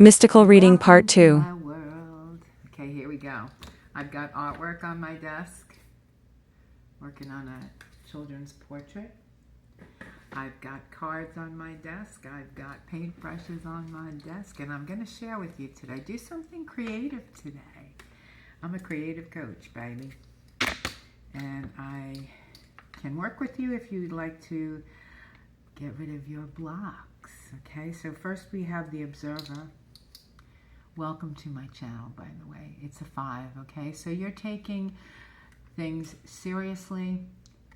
Mystical Reading Part 2. My world. Okay, here we go. I've got artwork on my desk, working on a children's portrait. I've got cards on my desk. I've got paintbrushes on my desk, and I'm going to share with you today. Do something creative today. I'm a creative coach, baby, and I can work with you if you'd like to get rid of your blocks. Okay, so first we have the observer. Welcome to my channel, by the way. It's a 5, okay? So you're taking things seriously.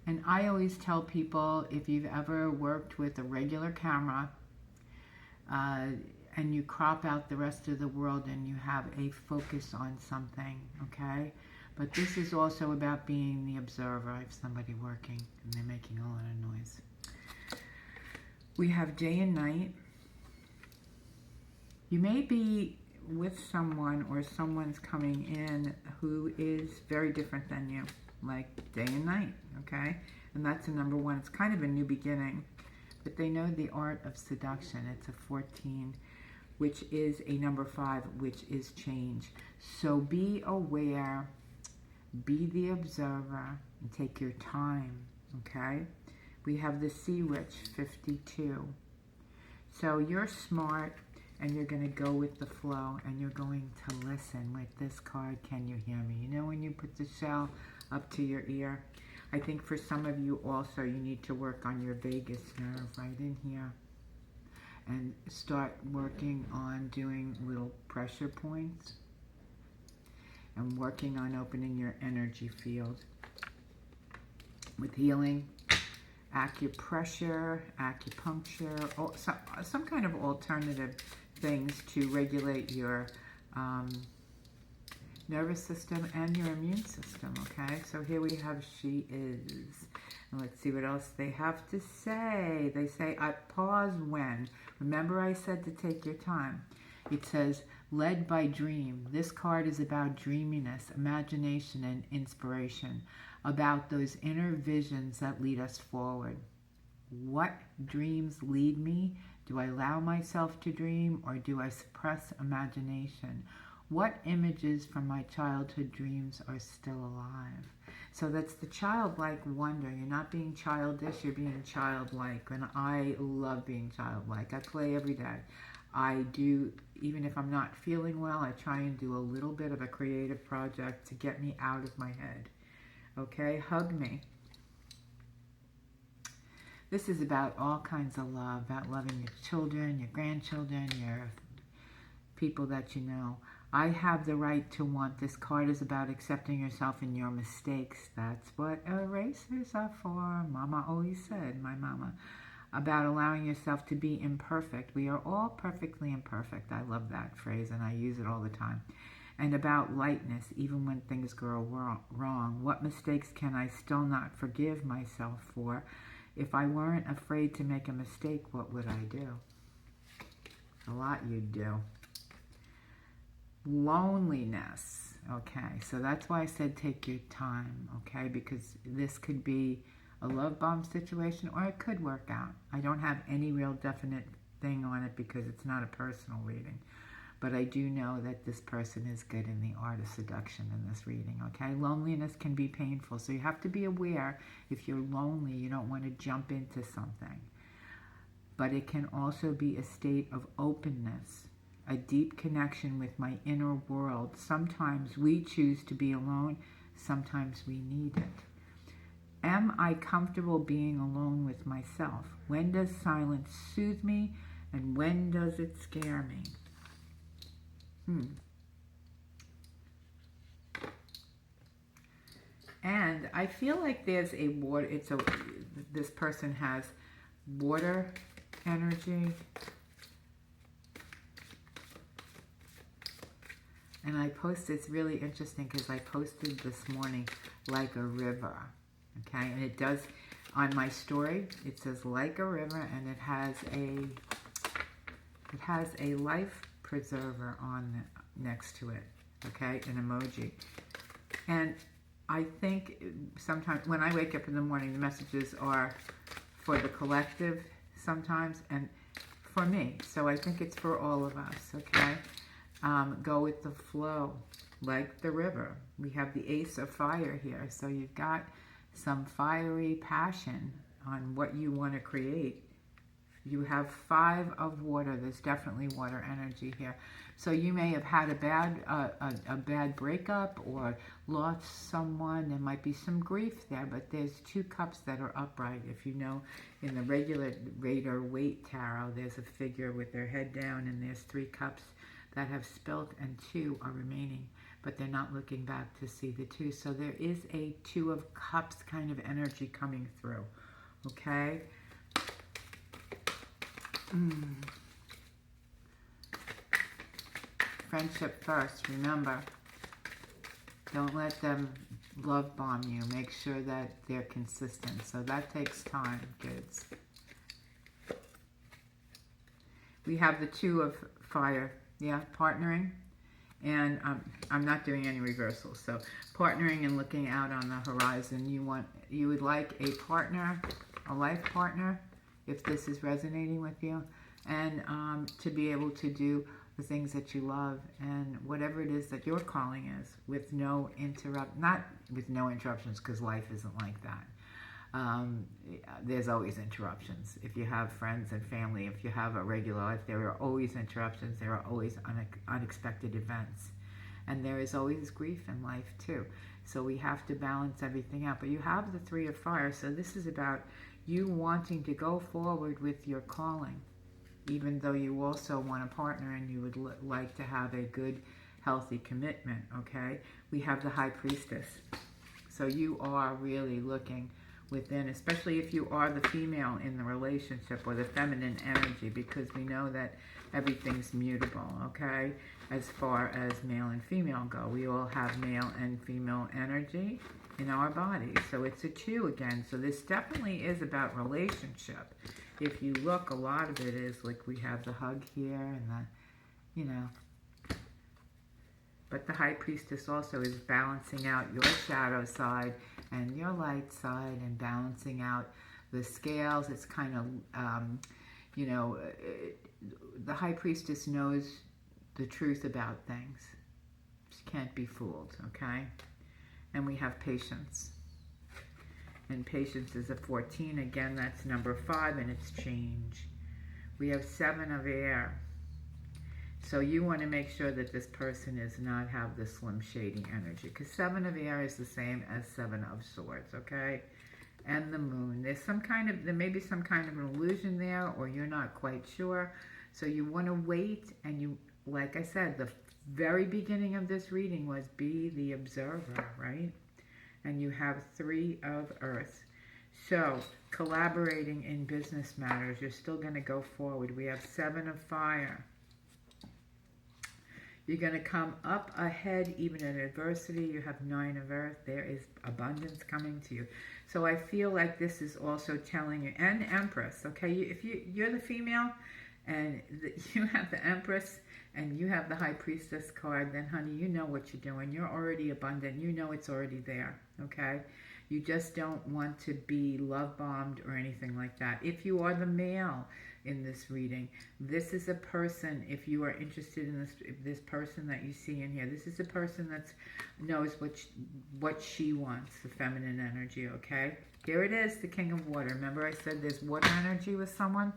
And I always tell people, if you've ever worked with a regular camera and you crop out the rest of the world and you have a focus on something, okay? But this is also about being the observer. I have somebody working and they're making a lot of noise. We have day and night. You may be with someone or someone's coming in who is very different than you, like day and night, okay? And that's a number 1. It's kind of a new beginning, but they know the art of seduction. It's a 14, which is a number 5, which is change. So be aware, be the observer, and take your time, okay? We have the Sea Witch, 52. So you're smart, and you're going to go with the flow, and you're going to listen. With this card, can you hear me? You know when you put the shell up to your ear? I think for some of you also, you need to work on your vagus nerve right in here. And start working on doing little pressure points. And working on opening your energy field. With healing, acupressure, acupuncture, or some kind of alternative things to regulate your nervous system and your immune system, okay? So here we have She Is. And let's see what else they have to say. They say, I pause when. Remember I said to take your time. It says, led by dream. This card is about dreaminess, imagination, and inspiration. About those inner visions that lead us forward. What dreams lead me? Do I allow myself to dream, or do I suppress imagination? What images from my childhood dreams are still alive? So that's the childlike wonder. You're not being childish, you're being childlike. And I love being childlike. I play every day. I do, even if I'm not feeling well, I try and do a little bit of a creative project to get me out of my head. Okay, hug me. This is about all kinds of love, about loving your children, your grandchildren, your people that you know. I have the right to want. This card is about accepting yourself and your mistakes. That's what erasers are for. Mama always said, my mama. About allowing yourself to be imperfect. We are all perfectly imperfect. I love that phrase and I use it all the time. And about lightness, even when things go wrong. What mistakes can I still not forgive myself for? If I weren't afraid to make a mistake, what would I do? A lot you'd do. Loneliness. Okay, so that's why I said take your time, okay? Because this could be a love bomb situation or it could work out. I don't have any real definite thing on it because it's not a personal reading. But I do know that this person is good in the art of seduction in this reading, okay? Loneliness can be painful, so you have to be aware if you're lonely, you don't want to jump into something. But it can also be a state of openness, a deep connection with my inner world. Sometimes we choose to be alone, sometimes we need it. Am I comfortable being alone with myself? When does silence soothe me, and when does it scare me? And I feel like there's a water, this person has water energy. And I posted, it's really interesting because I posted this morning, like a river, okay? And it does, on my story, it says like a river, and it has a life preserver on next to it, okay, an emoji. And I think sometimes when I wake up in the morning, the messages are for the collective sometimes, and for me. So I think it's for all of us, okay? Go with the flow, like the river. We have the Ace of Fire here. So you've got some fiery passion on what you want to create. You have 5 of water. There's definitely water energy here. So you may have had a bad breakup or lost someone. There might be some grief there, but there's 2 cups that are upright. If you know, in the regular Rider Waite Tarot, there's a figure with their head down, and there's 3 cups that have spilt and 2 are remaining, but they're not looking back to see the 2. So there is a 2 of cups kind of energy coming through, okay? Friendship first, remember. Don't let them love bomb you. Make sure that they're consistent. So that takes time, kids. We have the 2 of Fire. Yeah, partnering. And I'm not doing any reversals. So partnering and looking out on the horizon. You would like a partner, a life partner, if this is resonating with you, and to be able to do the things that you love and whatever it is that your calling is, with not with no interruptions, because life isn't like that. There's always interruptions. If you have friends and family, if you have a regular life, there are always interruptions. There are always unexpected events, and there is always grief in life too. So we have to balance everything out. But you have the 3 of Fire, so this is about you wanting to go forward with your calling, even though you also want a partner and you would like to have a good, healthy commitment, okay? We have the High Priestess. So you are really looking within, especially if you are the female in the relationship, or the feminine energy, because we know that everything's mutable, okay? As far as male and female go, we all have male and female energy in our bodies. So it's a 2 again. So this definitely is about relationship. If you look, a lot of it is like we have the hug here and the, you know. But the High Priestess also is balancing out your shadow side and your light side, and balancing out the scales. It's kind of, you know, the High Priestess knows the truth about things. She can't be fooled, okay? And we have Patience. And Patience is a 14. Again, that's number 5, and it's change. We have 7 of Air. So you want to make sure that this person does not have the Slim Shady energy, because 7 of Air is the same as 7 of Swords, okay? And the Moon. There may be some kind of an illusion there, or you're not quite sure. So you want to wait, and you, like I said, the very beginning of this reading was be the observer, right? And you have 3 of Earth. So collaborating in business matters, you're still going to go forward. We have 7 of Fire. You're going to come up ahead even in adversity. You have 9 of Earth. There is abundance coming to you. So I feel like this is also telling you, and Empress, okay? If you're the female and you have the Empress and you have the High Priestess card, then honey, you know what you're doing. You're already abundant. You know it's already there, okay? You just don't want to be love bombed or anything like that. If you are the male in this reading, this is a person, if you are interested in this person that you see in here, this is a person that knows what she wants, the feminine energy, okay? Here it is, the King of Water. Remember I said there's water energy with someone?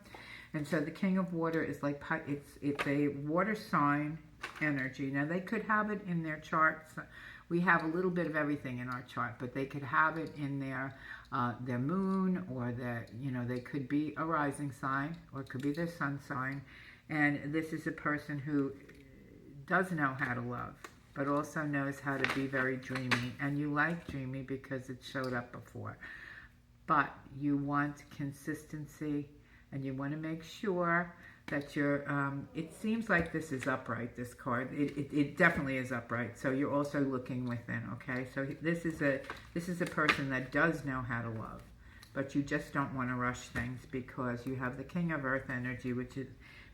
And so the King of Water is like, it's a water sign energy. Now they could have it in their charts. We have a little bit of everything in our chart, but they could have it in their moon, or they could be a rising sign, or it could be their sun sign. And this is a person who does know how to love, but also knows how to be very dreamy. And you like dreamy because it showed up before. But you want consistency, and you want to make sure that you're, it seems like this is upright, this card. It definitely is upright. So you're also looking within, okay? So this is a person that does know how to love, but you just don't want to rush things, because you have the King of Earth energy, which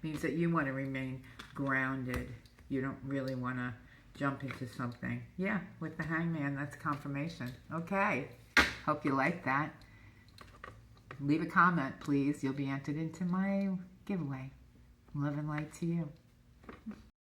means that you want to remain grounded. You don't really want to jump into something. Yeah, with the Hangman, that's confirmation. Okay, hope you like that. Leave a comment, please. You'll be entered into my giveaway. Love and light to you.